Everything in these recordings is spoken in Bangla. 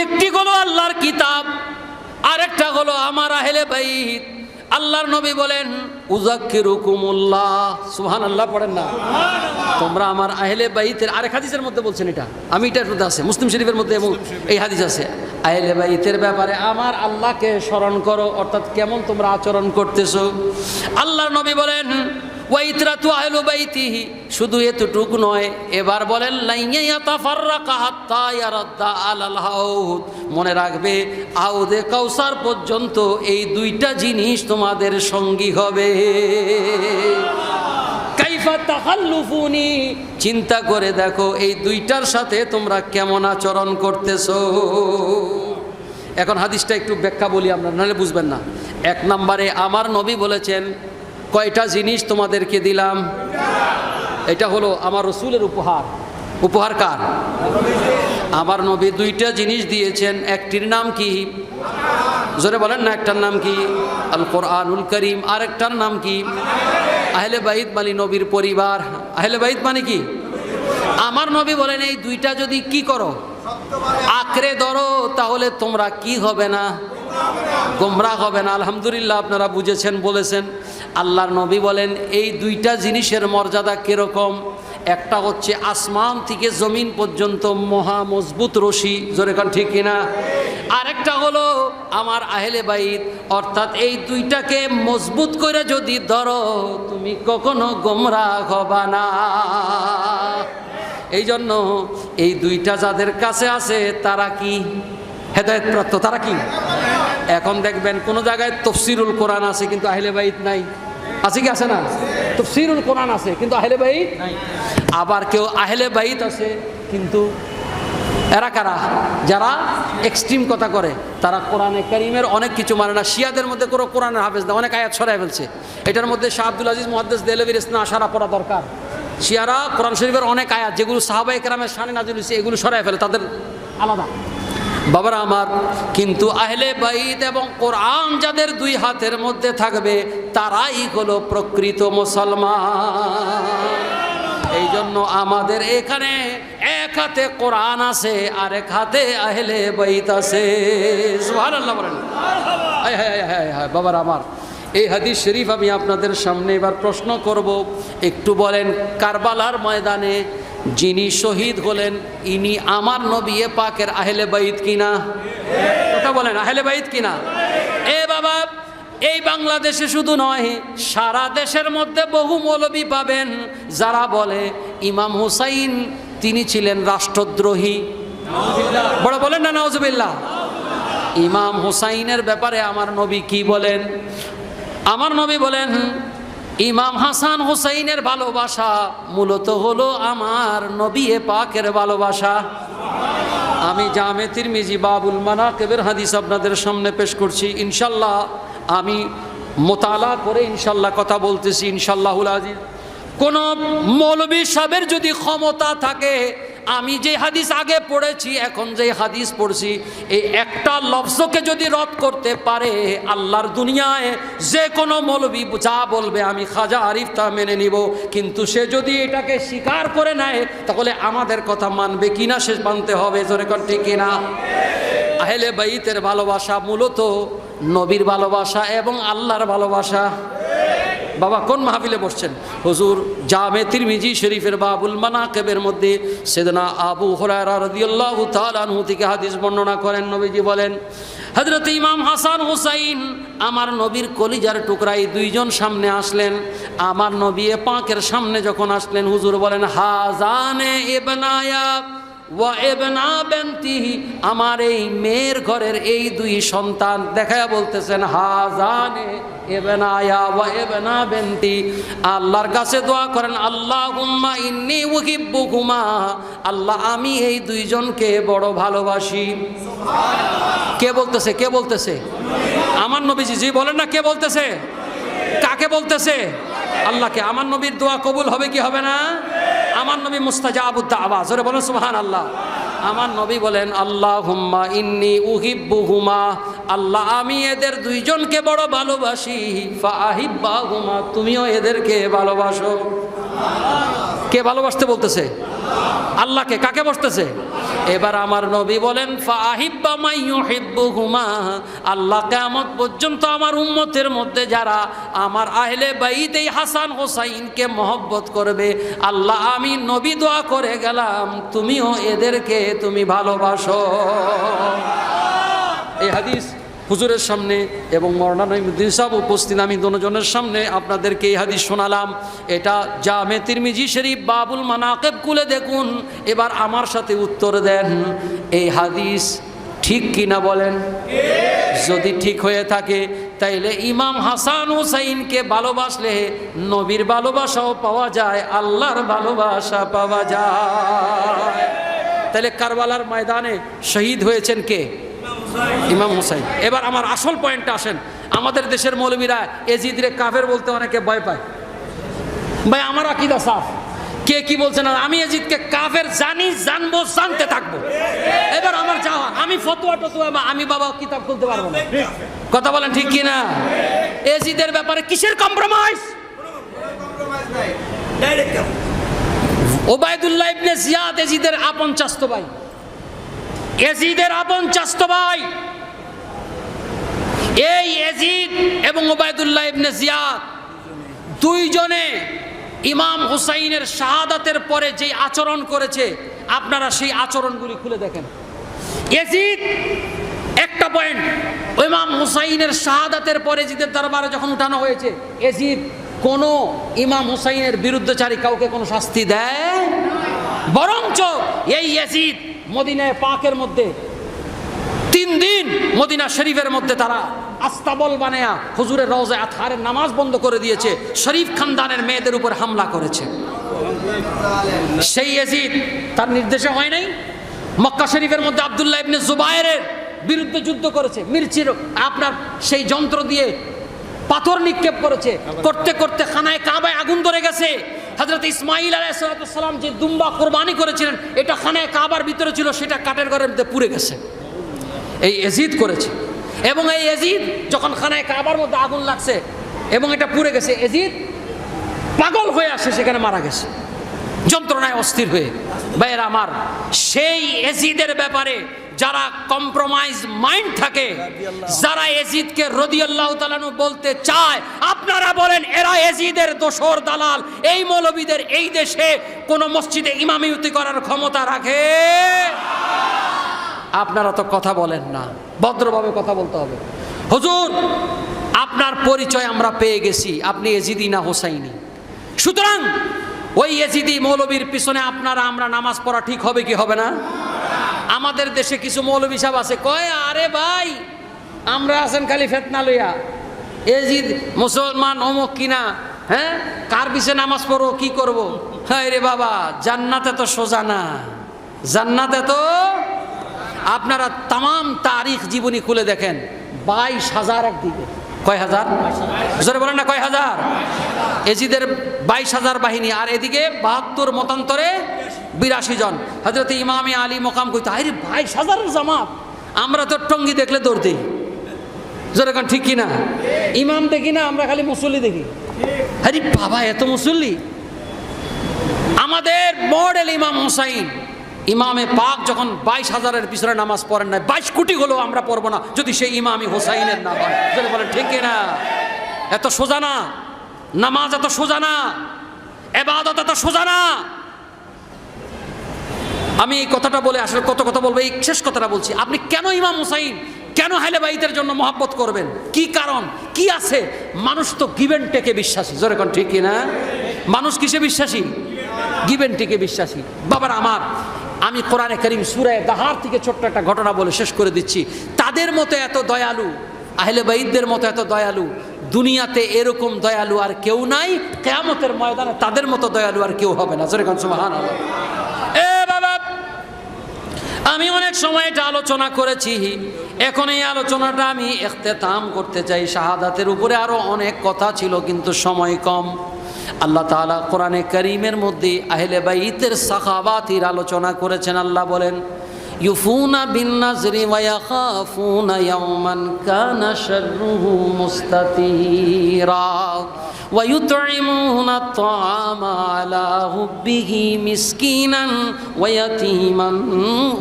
একটি হলো আল্লাহর কিতাব, আরেকটা হলো আমার আহলে বাইত। আল্লাহর নবী বলেন উযাক্কিরুকুমুল্লাহ, সুবহানাল্লাহ পড়েন না? তোমরা আমার আহলে বাইতের, আরেক হাদিসের মধ্যে বলছেন এটা, আমি এটার মধ্যে আছে মুসলিম শরীফের মধ্যে এবং এই হাদিস আছে, আহলে বাইতের ব্যাপারে আমার আল্লাহকে স্মরণ করো, অর্থাৎ কেমন তোমরা আচরণ করতেছো। আল্লাহর নবী বলেন ওয়াইতরাতু আহলু বাইতিহি, শুধু এতটুকু নয়, এবার বলেন লাইয়া ইয়াতাফাররাকা হাত্তা ইয়ারাদ্দা আলাল হাউদ, মনে রাখবে হাউদে কাউসার পর্যন্ত এই দুইটা জিনিস তোমাদের সঙ্গী হবে। কাইফা তাখাল্লুফুনি, চিন্তা করে দেখো এই দুইটার সাথে তোমরা কেমন আচরণ করতেছো। এখন হাদিসটা একটু ব্যাখ্যা বলি আমরা, নাহলে বুঝবেন না। এক নম্বরে আমার নবী বলেছেন কয়টা জিনিস তোমাদেরকে দিলাম, এটা হলো আমার রসুলের উপহার। উপহার কার? আমার নবী দুইটা জিনিস দিয়েছেন, একটির নাম কি? জোরে বলেন না, একটার নাম কি? আল কোরআনুল করিম, আরেকটার নাম কি? আহলে বাইত মানে নবীর পরিবার। আহলে বাইত মানে কি? আমার নবী বলেন এই দুইটা যদি কি করো, আঁকড়ে ধরো, তাহলে তোমরা কি হবে না? গোমরাহ হবে না। আলহামদুলিল্লাহ, আপনারা বুঝেছেন, বলেছেন। আল্লাহর নবী বলেন এই দুইটা জিনিসের মর্যাদা কিরকম। একটা হচ্ছে আসমান থেকে জমিন পর্যন্ত মহা মজবুত রশি, জোরে কোন ঠিক কিনা? আরেকটা হলো আমার আহলে বাইত, অর্থাৎ এই দুইটাকে মজবুত করে যদি ধরো তুমি কখনো গোমরাহ হবে না। এই জন্য এই দুইটা যাদের কাছে আছে তারা কি হেদায়েতপ্রাপ্ত, তারা কি? এখন দেখবেন কোন জায়গায় তাফসীরুল কোরআন আছে কিন্তু আহলে বাইত নাই, আছে কি আছে না? তাফসীরুল কোরআন আছে কিন্তু আহলে বাইত নাই। আবার কেউ আহলে বাইত আছে কিন্তু এরা কারা? যারা এক্সট্রিম কথা করে, তারা কোরআনে কারীমের অনেক কিছু মানে না। শিয়াদের মধ্যে কোনো কোরআনের হাফেজ না, অনেক আয়াত সরাই ফেলছে। এটার মধ্যে শাহ আব্দুল আজিজ মুহাদ্দিস দেহলভীর ইসনা আশারা পড়া দরকার। শিয়ারা কোরআন শরীফের অনেক আয়াত যেগুলো সাহাবায়ে কেরামের শানে নাযিল হয়েছে এগুলো সরাই ফেলে, তাদের আলাদা। বাবারা আমার, কিন্তু আহলে বাইত এবং কোরআন যাদের দুই হাতের মধ্যে থাকবে তারাই হলো প্রকৃত মুসলমান। এই জন্য আমাদের এখানে এক হাতে কোরআন আছে আর এক হাতে আহলে বাইত আছে। সুবহানাল্লাহ বলেন। হায় হায় হায় হায় বাবারা আমার, এই হাদিস শরীফ আমি আপনাদের সামনে এবার প্রশ্ন করব। একটু বলেন কারবালার ময়দানে যিনি শহীদ হলেন ইনি আমার নবী পাকের আহলে বাইত কিনা? ওটা বলেন, আহলে বাইত কিনা? এ বাবা, এই বাংলাদেশে শুধু নয়, সারা দেশের মধ্যে বহু মৌলবী পাবেন যারা বলে ইমাম হুসাইন তিনি ছিলেন রাষ্ট্রদ্রোহী। বড় বলেন না নাউজুবিল্লাহ। ইমাম হুসাইনের ব্যাপারে আমার নবী কি বলেন? আমার নবী বলেন ইমাম হাসান হুসাইনের ভালোবাসা মূলত হলো আমার নবী পাকের ভালোবাসা। আমি জামে তিরমিজি বাবুল মানাকিবের হাদিস আপনাদের সামনে পেশ করছি। ইনশাল্লাহ আমি মোতালা করে ইনশাল্লাহ কথা বলতেছি ইনশাল্লাহুল আজিজ। কোন মৌলবী সাহেবের যদি ক্ষমতা থাকে, আমি যে হাদিস আগে পড়েছি এখন যে হাদিস পড়ছি, এই একটা লফজকে যদি রদ করতে পারে, আল্লাহর দুনিয়ায় যে কোনো মৌলবী যা বলবে আমি খাজা আরিফ তা মেনে নিব। কিন্তু সে যদি এটাকে স্বীকার করে নেয় তাহলে আমাদের কথা মানবে কিনা সে মানতে হবে। জোরে কোন ঠিক কিনা? আহলে বাইতের ভালোবাসা মূলত নবীর ভালোবাসা এবং আল্লাহর ভালোবাসা। বাবা কোন মাহফিলে বসছেন? হুজুর জামে তিরমিজি শরীফের বাবুল মানাকিবের মধ্যে সাইয়েদনা আবু হুরায়রা রাদিয়াল্লাহু তাআলা আনহু থেকে হাদিস বর্ণনা করেন। নবীজি বলেন হযরত ইমাম হাসান হুসাইন আমার নবীর কলিজার টুকরাই দুইজন সামনে আসলেন। আমার নবী পাকের সামনে যখন আসলেন, হুজুর বলেন হাজানে ইবনায়া ওয়া ইবনা বিনতিহি, আমার এই মেয়ের ঘরের এই দুই সন্তান দেখায়া বলতেছেন হাজানে ইবনায়া ওয়া ইবনা বিনতি। আল্লাহর কাছে দোয়া করেন আল্লাহুম্মা ইন্নী উহিব্বুকুমা, আল্লাহ আমি এই দুইজনকে বড় ভালোবাসি। সুবহানাল্লাহ। কে বলতেছে? কে বলতেছে? আমার নবীজি। জি বলেন না, কে বলতেছে? কাকে বলতেছে? আল্লাহকে। আমার নবীর দোয়া কবুল হবে কি হবে না? আমার নবী মুস্তাজাবুদ দাওয়া। জোরে বলেন সুবহানাল্লাহ। আমার নবী বলেন আল্লাহুম্মা ইন্নী উহিব্বুহুমা, আল্লাহ আমি এদের দুইজনকে বড় ভালোবাসি। ফাআহিব্বাহুমা, তুমিও এদেরকে ভালোবাসো। কে ভালোবাসতে বলতেছে? আল্লাহকে। কাকে বসতেছে? এবার আমার নবী বলেন ফাহিব্বা মাই ইউহিব্বুহুমা, আল্লাহ কিয়ামত পর্যন্ত আমার উম্মতের মধ্যে যারা আমার আহলে বাইত এই হাসান হোসাইনকে মহব্বত করবে, আল্লাহ আমি নবী দোয়া করে গেলাম তুমিও এদেরকে তুমি ভালোবাসো। এই হাদিস হুজুরের সামনে এবং মওলানা ইমামউদ্দিন সাহেব উপস্থিত, আমি দুজনের সামনে আপনাদেরকে এই হাদিস শোনালাম। এটা জামে তিরমিজি শরীফ বাবুল মানাকিব খুলে দেখুন। এবার আমার সাথে উত্তর দেন, এই হাদিস ঠিক কিনা বলেন? যদি ঠিক হয়ে থাকে তাইলে ইমাম হাসান হুসাইনকে ভালোবাসলে নবীর ভালোবাসাও পাওয়া যায়, আল্লাহর ভালোবাসা পাওয়া যায়। তাহলে কারবালার ময়দানে শহীদ হয়েছেন কে? ইমাম হুসাইন। এবার আমার আসল পয়েন্টে আসেন। আমাদের দেশের মৌলবীরা এজিদরে কাফের বলতে অনেকে ভয় পায়। ভাই আমার আকীদা সাফ, কে কি বলছেন আমি এজিদকে কাফের জানি, জানবো, জানতে থাকবো। এবার আমার যাওয়া, আমি ফতোয়া টতোয়া আমি বাবা কিতাব খুলতে পারবো না। কথা বলেন ঠিক কি না? এজিদের ব্যাপারে কিসের কম্প্রোমাইজ? ওবায়দুল্লাহ ইবনে জিয়াদ এজিদের আপন চাচতো ভাই, এজিদের আপন চাচতো ভাই। এই এজিদ এবং ওবায়দুল্লাহ ইবনে জিয়াদ দুইজনে ইমাম হুসাইনের শাহাদাতের পরে যে আচরণ করেছে, আপনারা সেই আচরণগুলি খুলে দেখেন। এজিদ একটা পয়েন্ট, ইমাম হুসাইনের শাহাদাতের পরে এজিদের দরবারে যখন উঠানো হয়েছে, এজিদ কোন ইমাম হুসাইনের বিরুদ্ধচারী কাউকে কোনো শাস্তি দেয়, বরঞ্চ এই এজিদ মদিনায় পাকের মধ্যে 3 দিন মদিনা শরীফের মধ্যে তারা আস্তাবল বানায়া হুজুরের রওজায়ে আতহারের নামাজ বন্ধ করে দিয়েছে, শরীফ খানদানের মেয়েদের উপর হামলা করেছে। সেই ইয়াজিদ তার নির্দেশে হয় নাই, মক্কা শরীফের মধ্যে আব্দুল্লাহ ইবনে জুবায়েরের বিরুদ্ধে যুদ্ধ করেছে, মির্চির আপনার সেই যন্ত্র দিয়ে পাথর নিক্ষেপ করেছে, করতে করতে খানায় কাবায় আগুন ধরে গেছে। হযরত ইসমাঈল আলাইহিস সালাম যে দুম্বা কুরবানি করেছিলেন, এটা খানায় কাবার ভিতরে ছিল, সেটা কাঠের ঘরের মধ্যে পুড়ে গেছে। এই ইয়াজিদ করেছে। এবং এই ইয়াজিদ যখন খানায় কাবার মধ্যে আগুন লাগছে এবং এটা পুড়ে গেছে, ইয়াজিদ পাগল হয়ে আসে, সেখানে মারা গেছে যন্ত্রণায় অস্থির হয়ে। ভাইয়েরা আমার, সেই ইয়াজিদের ব্যাপারে যারা কম্প্রোমাইজ মাইন্ড থাকে, যারা ইয়াজিদকে রাদিয়াল্লাহু তাআলা আনহু বলতে চায়, আপনারা বলেন এরা ইয়াজিদের দোসর দালাল। এই মৌলবীদের এই দেশে কোন মসজিদে ইমামতি করার ক্ষমতা রাখে? আপনারা তো কথা বলেন না, ভদ্রভাবে কথা বলতে হবে। হুজুর আপনার পরিচয় আমরা পেয়ে গেছি, আপনি ইয়াজিদি না হোসাইনি, সুতরাং ওই ইয়াজিদি মৌলবীর পিছনে আপনারা আমরা নামাজ পড়া ঠিক হবে কি হবে না? আমাদের দেশে কিছু মৌলবী সাহেব আছে, কয় আরে ভাই আমরা আছেন খালি ফেতনা লইয়া, ইয়াজিদ মুসলমান অমুক কিনা, হ্যাঁ কার পিছে নামাজ পড়ো কি করব? হ্যাঁ রে বাবা, জান্নাতে তো সোজা না, জান্নাতে তো আপনারা তাম তারিখ জীবনী খুলে দেখেন, 22,000 একদিকে, কয় হাজার জোরে বলেন না, কয় হাজার? এজিদের 22,000 বাহিনী, আর এদিকে 72 মতান্তরে 82 জন। হযরত ইমামে আলী মকাম কইতো আরে 22,000 জামাত, আমরা তো টঙ্গি দেখলে দৌড় দিই, জোরে কোন ঠিক কিনা? ইমাম দেখি না, আমরা খালি মুসল্লি দেখি। আরে বাবা এত মুসল্লি! আমাদের মডেল ইমাম হুসাইন, ইমামে পাক যখন 22,000-এর পিছনে নামাজ পড়েন না, 22 কোটি হলেও আমরা পড়বো না যদি সেই ইমামই হুসাইনের না হয়। যদি বলেন ঠিক কিনা? এত সোজা না নামাজ, এত সোজা না ইবাদত, এত সোজা না। আমি এই কথাটা বলে আসলে কত কথা বলবো, এই শেষ কথাটা বলছি। আপনি কেন ইমাম হুসাইন, কেন আহলে বাইতের জন্য মহব্বত করবেন? কি কারণ, কি আছে? মানুষ তো গিভেন টেকে বিশ্বাসী, জোরে কোন ঠিক কিনা? মানুষ কিসে বিশ্বাসী? গিভেন টেকে বিশ্বাসী। বাবার আমার, আমি কোরআনে কারীম সূরা দাহার থেকে ছোট্ট একটা ঘটনা বলে শেষ করে দিচ্ছি। তাদের মতো এত দয়ালু, আহলে বাইতদের মতো এত দয়ালু দুনিয়াতে এরকম দয়ালু আর কেউ নাই, কিয়ামতের ময়দানে তাদের মতো দয়ালু আর কেউ হবে না। জোরে কোন সুবহানাল্লাহ। এ বাবা, আমি অনেক সময় এটা আলোচনা করেছি, এখন এই আলোচনাটা আমি ইখতিতাম করতে চাই। শাহাদাতের উপরে আরো অনেক কথা ছিল, কিন্তু সময় কম। আল্লাহ তাআলা কোরআনে কারীমের মধ্যে আহলে বাইতের সাহাবাতির আলোচনা করেছেন। আল্লাহ বলেন ইউফুনা বিন নাজরি ওয়া ইয়াখাফুনা ইয়াওমান কানা শাররুহু মুস্তাতিরা ويطعمون الطعام على حبه مسكينا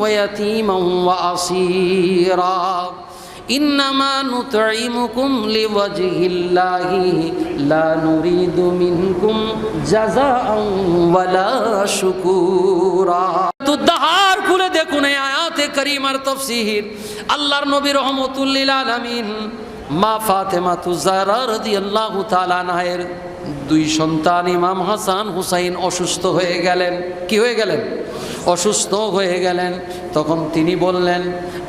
ويتيما وأسيرا إنما نطعمكم لوجه الله لا نريد منكم جزاء ولا شكورا তুদ্দাহার খুলে দেখুন এই আয়াতে কারিমার তাফসীর। আল্লাহর নবী রহমাতুল লিল আলামিন মা ফাতেমাতুজ জাহরা রাদিয়াল্লাহু তাআলা আনহার দুই সন্তান ইমাম হাসান হুসাইন অসুস্থ হয়ে গেলেন। কি হয়ে গেলেন? অসুস্থ হয়ে গেলেন। তখন তিনি বললেন,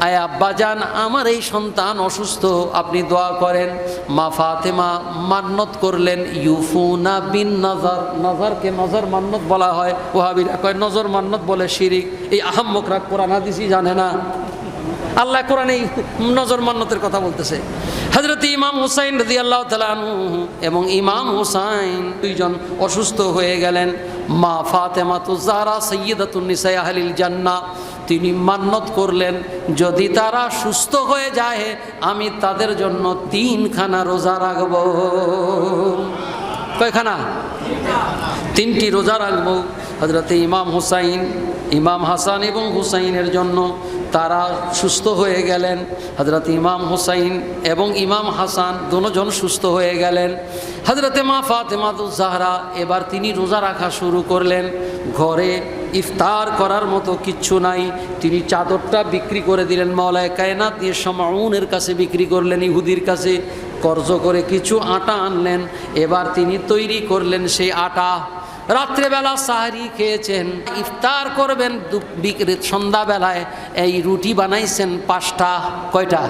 আয় আব্বাজান, আমার এই সন্তান অসুস্থ, আপনি দোয়া করেন। মা ফাতেমা মান্নত করলেন, ইউফুনা বিন নজর। নজরকে নজর মান্নত বলা হয়, ওহাবিরা কয় নজর মান্নত বলে শিরিক। এই আহাম্মকরা কোরআন হাদিসই জানে না। আল্লাহ কোরআনে নজর মান্নতের কথা বলতেছে। হযরত ইমাম হুসাইন রাদিয়াল্লাহু তাআলা আনহু এবং ইমাম হুসাইন দুইজন অসুস্থ হয়ে গেলেন। মা ফাতেমাতুজ জাহরা সাইয়্যিদাতুন নিসা আহলিল জান্নাহ, তিনি মান্নত করলেন, যদি তারা সুস্থ হয়ে যায় আমি তাদের জন্য 3 খানা রোজা রাখব। কয়খানা? 3টি রোজা রাখব। হযরত ইমাম হুসাইন, ইমাম হাসান এবং হুসাইনের জন্য তারা সুস্থ হয়ে গেলেন। হযরত ইমাম হুসাইন এবং ইমাম হাসান দুজন সুস্থ হয়ে গেলেন। হযরতে মা ফাতেমাতুজ জাহরা এবার তিনি রোজা রাখা শুরু করলেন। ঘরে ইফতার করার মতো কিচ্ছু নাই। তিনি চাদরটা বিক্রি করে দিলেন, মাওলায়ে কায়নাত দিয়ে শামউনের কাছে বিক্রি করলেন, ইহুদির কাছে কর্জ করে কিছু আটা আনলেন। এবার তিনি তৈরি করলেন সেই আটা। রাত্রেবেলা সাহারি খেয়েছেন, ইফতার করবেন সন্ধ্যাবেলায় এই রুটি বানাইছেন 5টা। কয়টা?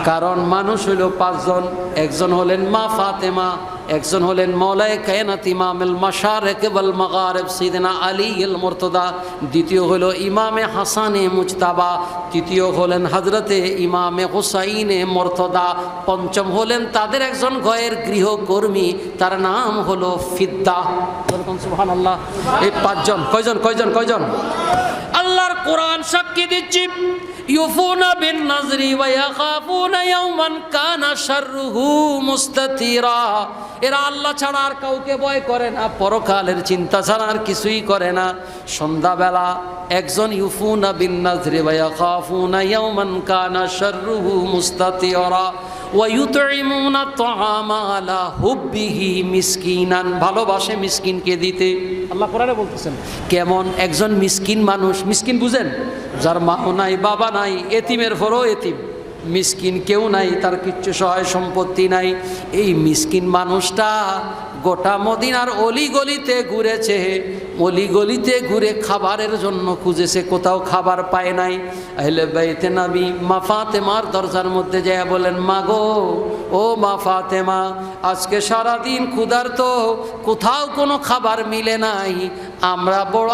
কারণ মানুষ হইল 5 জন। একজন হলেন মা ফাতেমা, একজন হলেন মাওলায়ে কায়নাত ইমামুল মাশারিক ওয়াল মাগারিব সাইয়েদনা আলী আল মুরতাদা, দ্বিতীয় হলো ইমামে হাসানে মুজতাবা, তৃতীয় হলেন হযরতে ইমামে হুসাইনে মুরতাদা, পঞ্চম হলেন তাদের একজন ঘরের গৃহকর্মী, তার নাম হলো ফিদ্দা। সুবহানাল্লাহ। এই 5 জন। কয়জন? আল্লাহর কোরআন সাক্ষী দিচ্ছি, ইউফুনা বিন নাজরি ওয়া ইয়াখাফুনা ইয়াওমান কানা শাররুহু মুস্তাতিরা। এরা আল্লাহ ছাড়া আর কাউকে ভয় করে না, পরকালের চিন্তা ছাড়া আর কিছুই করে না। সন্ধ্যাবেলা একজন ইউফুনা বিন নাজরি ওয়া ইয়াখাফুনা ইয়াওমান কানা শাররুহু মুস্তাতিরা ওয়া ইউতঈমুনা আত-তাআমা আলা হুব্বিহি মিসকিনান। ভালোবাসে মিসকিনকে দিতে। আল্লাহ কোরআনে বলতেছেন কেমন একজন মিসকিন মানুষ। মিসকিন বুঝেন? যার মা নাই, বাবা নাই, এতিমের ঘরও এতিম, মিসকিন কেউ নাই, তার কিচ্ছু সহায় সম্পত্তি নাই। এই মিসকিন মানুষটা গোটা মদিনার অলিগলিতে ঘুরেছে, অলিগলিতে ঘুরে খাবারের জন্য খুঁজেছে, কোথাও খাবার পায় নাই। আহলে বাইতে নবী মা ফাতেমার দরজার মধ্যে যায় বলেন, মা গো, ও মা ফাতেমা, আজকে সারাদিন ক্ষুধার্ত, কোথাও কোনো খাবার মিলে নাই।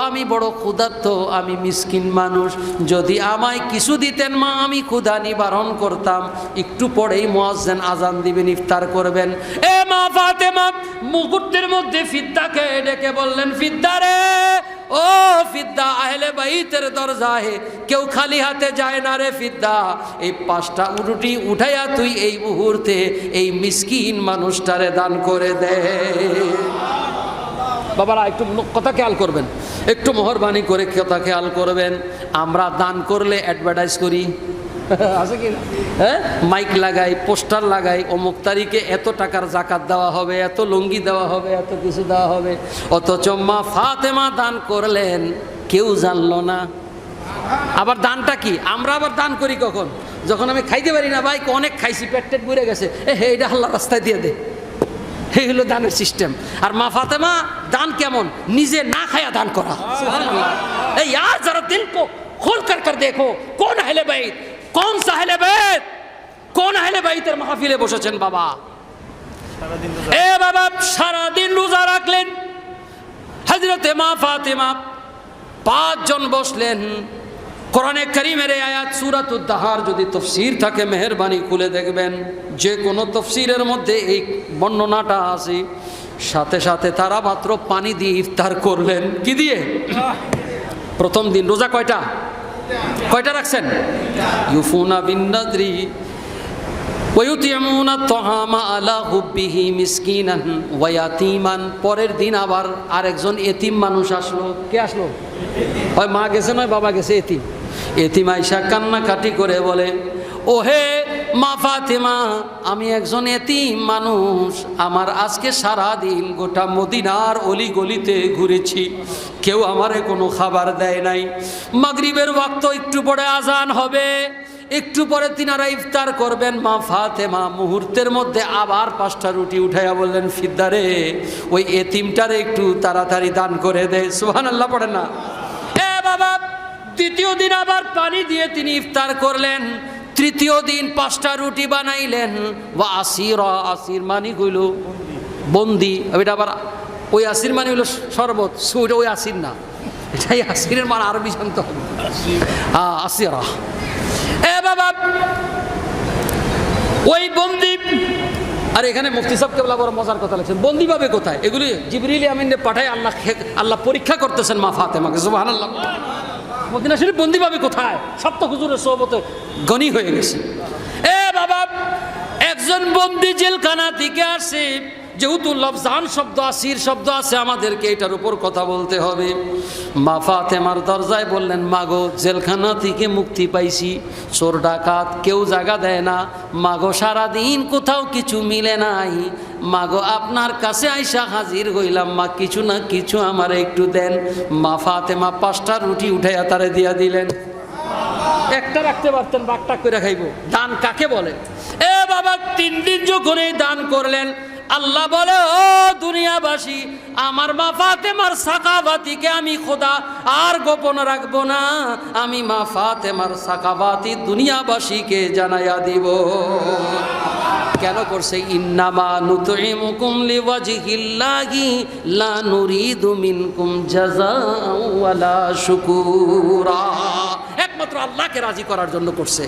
আমি বড় ক্ষুধার্ত, আমি মিসকিন মানুষ, যদি আমায় কিছু দিতেন মা, আমি ক্ষুধা নিবারণ করতাম। একটু পরেই মুয়াজ্জিন আজান দিবেন, ইফতার করবেন। এ মা ফাতেমা মুহূর্তের মধ্যে ফিদ্দাকে ডেকে বললেন, ফিদ্দা রে, ও ফিদ্দা, আহলে বাইতের দরজায় কেউ খালি হাতে যায় না রে ফিদ্দা। এই 5টা রুটি উঠাইয়া তুই এই মুহূর্তে এই মিসকিন মানুষটারে দান করে দে। বাবারা একটু কথা খেয়াল করবেন, একটু মেহরবানি করে কথা খেয়াল করবেন। আমরা দান করলে অ্যাডভার্টাইজ করি, আছে কি? হ্যাঁ, মাইক লাগাই, পোস্টার লাগাই, অমুক তারিখে এত টাকার জাকাত দেওয়া হবে, এত লুঙ্গি দেওয়া হবে, এত কিছু দেওয়া হবে। অথচ মা ফাতেমা দান করলেন, কেউ জানলো না। আবার দানটা কি? আমরা আবার দান করি কখন? যখন আমি খাইতে পারি না, ভাই অনেক খাইছি, পেট ভরে গেছে, এইটা আল্লাহর রাস্তায় দিয়ে দে। এই হলো দানের সিস্টেম। আর মা ফাতেমা দান কেমন? নিজে না খায়া দান করা। এই यार जरा दिल को खोल कर देखो, कौन अहले बैत, कौन सा अहले बैत, कौन अहले बैতের মাহফিলে বসেছেন বাবা। এ বাবা, সারা দিন রোজা রাখলেন। হযরতে মা ফাতেমা 5 জন বসলেন। কোরআনে কারীমের এই আয়াত সূরাতুদ দাহার যদি তাফসীর থাকে মেহেরবানি খুলে দেখবেন, যে কোনো তাফসীরের মধ্যে এই বর্ণনাটা আছে। সাথে সাথে তারা মাত্র পানি দিয়ে ইফতার করলেন। কি দিয়ে? প্রথম দিন রোজা কয়টা রাখছেন? ইউফুনা বিন নাযরি ওয়ায়ুতিমুনা আত-তাআমা আলা হুব্বিহি মিসকিনান ওয়া ইয়াতীমান। পরের দিন আবার আরেকজন এতিম মানুষ আসলো। কে আসলো? হয় মা গেছে নয় বাবা গেছে। এতিম। এতিম আইসা কান্নাকাটি করে বলে, ওহে মা ফাতেমা, আমি একজন এতিম মানুষ, আমার আজকে সারা দিন গোটা মদিনার অলি গলিতে ঘুরেছি, কেউ আমারে কোনো খাবার দেয় নাই। মাগরিবের ওয়াক্ত একটু পরে আজান হবে, একটু পরে তিনারা ইফতার করবেন। মা ফাতেমা মুহূর্তের মধ্যে আবার 5টা রুটি উঠাইয়া বললেন, ফিদ্দারে ওই এতিমটারে একটু তাড়াতাড়ি দান করে দে। সুবহানাল্লাহ পড়েন না? এ বাবা, দ্বিতীয় দিন আবার পানি দিয়ে তিনি ইফতার করলেন। তৃতীয় দিন 5টা রুটি বানাইলেন। ওয়া আসিরা, আসির মানি হইল বন্দি। ওইটা আবার ওই আসির মানি হইল শরবত, ওইটা ওই আসির না, এটাই আসিরের মান আরবি জানতে হবে। আসিরা। এ বাবা, ওই বন্দি। আর এখানে মুফতি সাহেব কেবলা বড় মজার কথা লিখছেন, বন্দি পাবে কোথায়? এগুলি জিবরিল আমিনে পাঠায় আল্লাহ পরীক্ষা করতেছেন মা ফাতেমাকে। সুবহানাল্লাহ। মদিনা শরীফ বন্দি পাবে কোথায়? সপ্ত হুজুরের সোহবতে গনি হয়ে গেছে। এ বাবা, একজন বন্দি জেলখানা থেকে আসে, যেহেতু লফজান শব্দ আসির শব্দ আছে, আমাদেরকে এটার উপর কথা বলতে হবে। মা ফাতেমার দরজায় বললেন, মাগো জেলখানা থেকে মুক্তি পাইছি, চোর ডাকাত কেউ জায়গা দেয় না, মাগো সারাদিন কোথাও কিছু মিলে নাই, মাগো আপনার কাছে আইসা হাজির হইলাম, মা কিছু না কিছু আমার একটু দেন। মা ফাতেমা 5টা রুটি উঠাইয়া তারে দিয়া দিলেন। একটা রাখতে পারতেন, বাকটাক করে খাইব। দান কাকে বলে? এ বাবা, 3 দিন যখন এই দান করলেন, আল্লাহ বলে, ও দুনিয়াবাসী, আমার মা ফাতেমার সাকাবাতিকে আমি খোদা আর গোপন রাখবো না, আমি মা ফাতেমার সাকাবাতি দুনিয়াবাসীকে জানাইয়া দিব। কেন করছে? ইন্নামা নুতইমুকুম লিওয়াজহিল্লাহি লা নুরিদু মিনকুম জাযাআ ওয়ালা শুকুরা। একমাত্র আল্লাহকে রাজি করার জন্য করছে।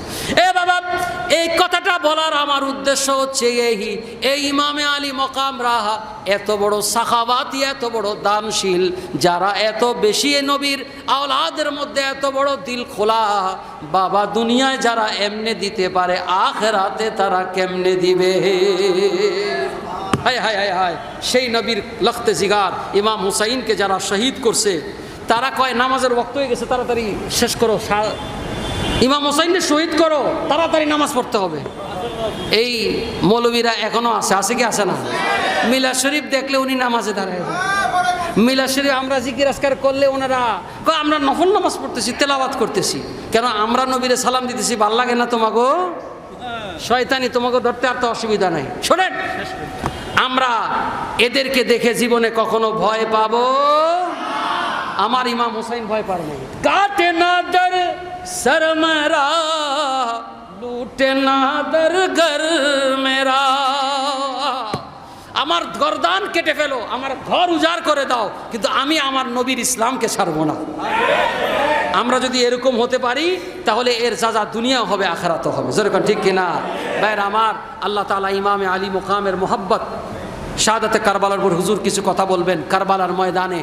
এ বাবা, এই কথাটা বলার আমার উদ্দেশ্য হচ্ছে এই ইমামে আলী মকাম রাহা এত বড় সাখাবাতি, এত বড় দানশীল, যারা এত বেশি নবীর আওলাদের মধ্যে এত বড় দিল খোলা, বাবা দুনিয়ায় যারা এমনে দিতে পারে, আখিরাতে তারা কেমনে দিবে? হায় হায় হায় হায়। সেই নবীর লখতে জিগার ইমাম হুসাইনকে যারা শহীদ করছে, তারা কয় নামাজের ওয়াক্ত হয়ে গেছে, তাড়াতাড়ি শেষ করো, ইমাম হুসাইনকে শহীদ করো, তাড়াতাড়ি নামাজ পড়তে হবে। এই মৌলবীরা এখনো আছে কি আছে না? মিলাদ শরীফ দেখলে উনি নামাজে দাঁড়ায় যায়। মিলাদ শরীফ আমরা জিকির আজকার করলে ওনারা কয় আমরা নফল নামাজ পড়তেছি, তেলাওয়াত করতেছি। কেন? আমরা নবীরে সালাম দিতেছি, ভাল লাগে না তোমাগো? শয়তানি তোমাকে ধরতে আর তো অসুবিধা নাই। শোনেন, আমরা এদেরকে দেখে জীবনে কখনো ভয় পাবো? আমার ইমাম হুসাইন ভয় পারে না। কাটে না দর সর মেরা, লুটে না দর ঘর মেরা। আমার গর্দান কেটে ফেলো, আমার ঘর উজাড় করে দাও, কিন্তু আমি আমার নবীর ইসলামকে ছাড়বো না। আমরা যদি এরকম হতে পারি, তাহলে এর সাজা দুনিয়াও হবে, আখিরাতও হবে। যেরকম ঠিক কিনা ভাইয়ের আমার? আল্লাহ তাআলা ইমামে আলী মুকামের মোহাব্বত, শাহাদাতে কারবালার উপর হুজুর কিছু কথা বলবেন। কারবালার ময়দানে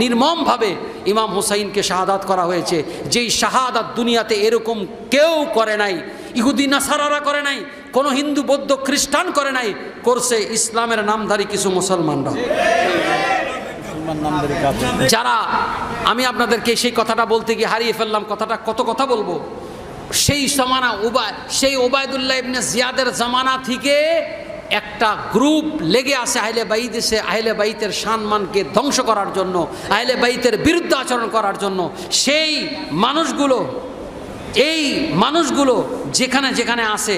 নির্মমভাবে ইমাম হুসাইনকে শাহাদাত করা হয়েছে। যেই শাহাদাত দুনিয়াতে এরকম কেউ করে নাই, ইহুদি নাসারারা করে নাই, কোনো হিন্দু বৌদ্ধ খ্রিস্টান করে নাই, করছে ইসলামের নামধারী কিছু মুসলমানরা। যারা, আমি আপনাদেরকে সেই কথাটা বলতে গিয়ে হারিয়ে ফেললাম, কথাটা কত কথা বলবো। সেই জামানা সেই ওবায়দুল্লাহ ইবনে জিয়াদের জামানা থেকে একটা গ্রুপ লেগে আছে আহলে বাইতের সম্মানকে ধ্বংস করার জন্য, আহলে বাইতের বিরুদ্ধে আচরণ করার জন্য। সেই মানুষগুলো যেখানে যেখানে আছে,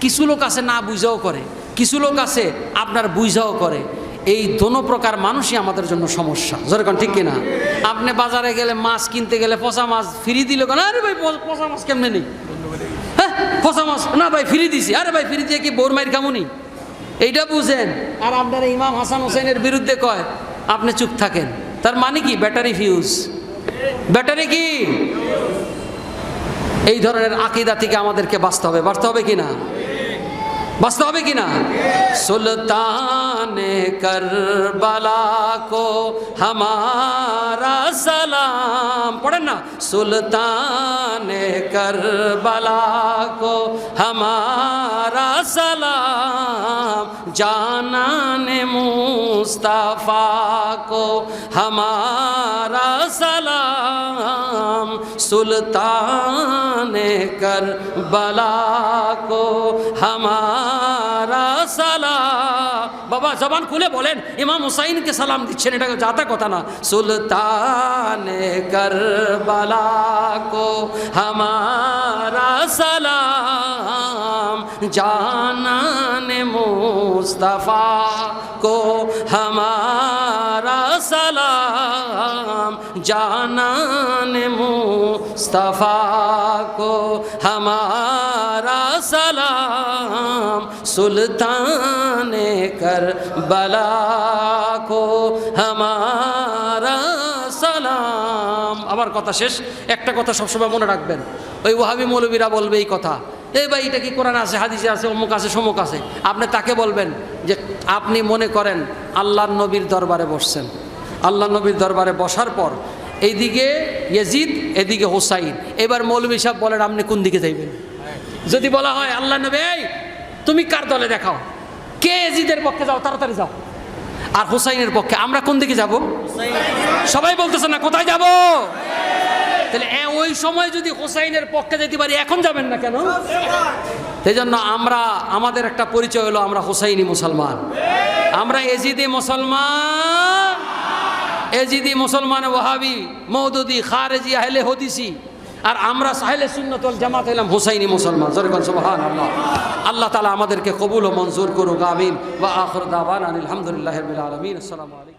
কিছু লোক আছে না বুঝাও করে, কিছু লোক আছে আপনার বুঝাও করে। এই দোনো প্রকার মানুষই আমাদের জন্য সমস্যা। যেরকম ঠিক কিনা? আপনি বাজারে গেলে মাছ কিনতে গেলে পচা মাছ ফ্রি দিল কেন? আরে ভাই পচা মাছ কেমনে নেই? হ্যাঁ, পচা মাছ না ভাই ফ্রি দিছি। আরে ভাই ফ্রি দিয়ে কি বোর মাইর খামুনি? এইটা বুঝেন। আর আপনারা ইমাম হাসান হোসেনের বিরুদ্ধে কয়, আপনি চুপ থাকেন। তার মানে কি? Battery fuse. ব্যাটারি কি? এই ধরনের আকীদা থেকে আমাদেরকে বাঁচতে হবে কি না? বাঁচতে হবে কিনা? সুলতান করবালা কো হামারা সালাম, পড়েন না, সুলতান করবালা কো হামারা সালাম, জানানে মুস্তাফা কো হামারা সালাম, সুলতান করবালা কো হামারা সালাম। বাবা জবান খুলে বলেন, ইমাম হুসাইনকে সালাম দিচ্ছেন, এটা যাতা কথা না। সুলতান করবালা কো হামারা সালাম, জানানে মুস্তাফা কো হামারা সালাম, জানানে মুস্তাফা কো হামারা সালাম, সুলতান করবালা কো হামারা সালাম। আমার কথা শেষ। একটা কথা সবসময় মনে রাখবেন, ওই ওয়াহাবি মৌলবীরা বলবে এই কথা, এই ভাই এটা কি কোরআন আছে, হাদিসে আছে, অমুক আছে, সমুক আছে। আপনি তাকে বলবেন যে আপনি মনে করেন আল্লাহর নবীর দরবারে বসছেন, আল্লাহ নবীর দরবারে বসার পর এইদিকে ইয়াজিদ, এদিকে হুসাইন, এবার মৌলবী সাহেব বলেন আপনি কোন দিকে যাইবেন? যদি বলা হয় আল্লাহ নবী এই তুমি কার দলে দেখাও, কে ইয়াজিদের পক্ষে যাও, তাড়াতাড়ি যাও, আর হুসাইনের পক্ষে, আমরা কোন দিকে যাব? সবাই বলতেছে না কোথায় যাব? তাহলে ওই সময় যদি হুসাইনের পক্ষে যেতে পারি, এখন যাবেন না কেন? সেই জন্য আমরা, আমাদের একটা পরিচয় হলো আমরা হুসাইনি মুসলমান, আমরা এজিদি মুসলমান, এজিদি মুসলমান, ওয়াহাবি, মওদুদি, খারেজি, আহলে হাদিসি, আর আমরা আহলে সুন্নাত ওয়াল জামাত হলাম হুসাইনি মুসলমান। জোরে বলেন সুবহানাল্লাহ। আল্লাহ তাআলা আমাদেরকে কবুল ও মঞ্জুর করুক, আমিন। ওয়া আখির দাওয়ানা আলহামদুলিল্লাহি রাব্বিল আলামিন। আসসালামু আলাইকুম।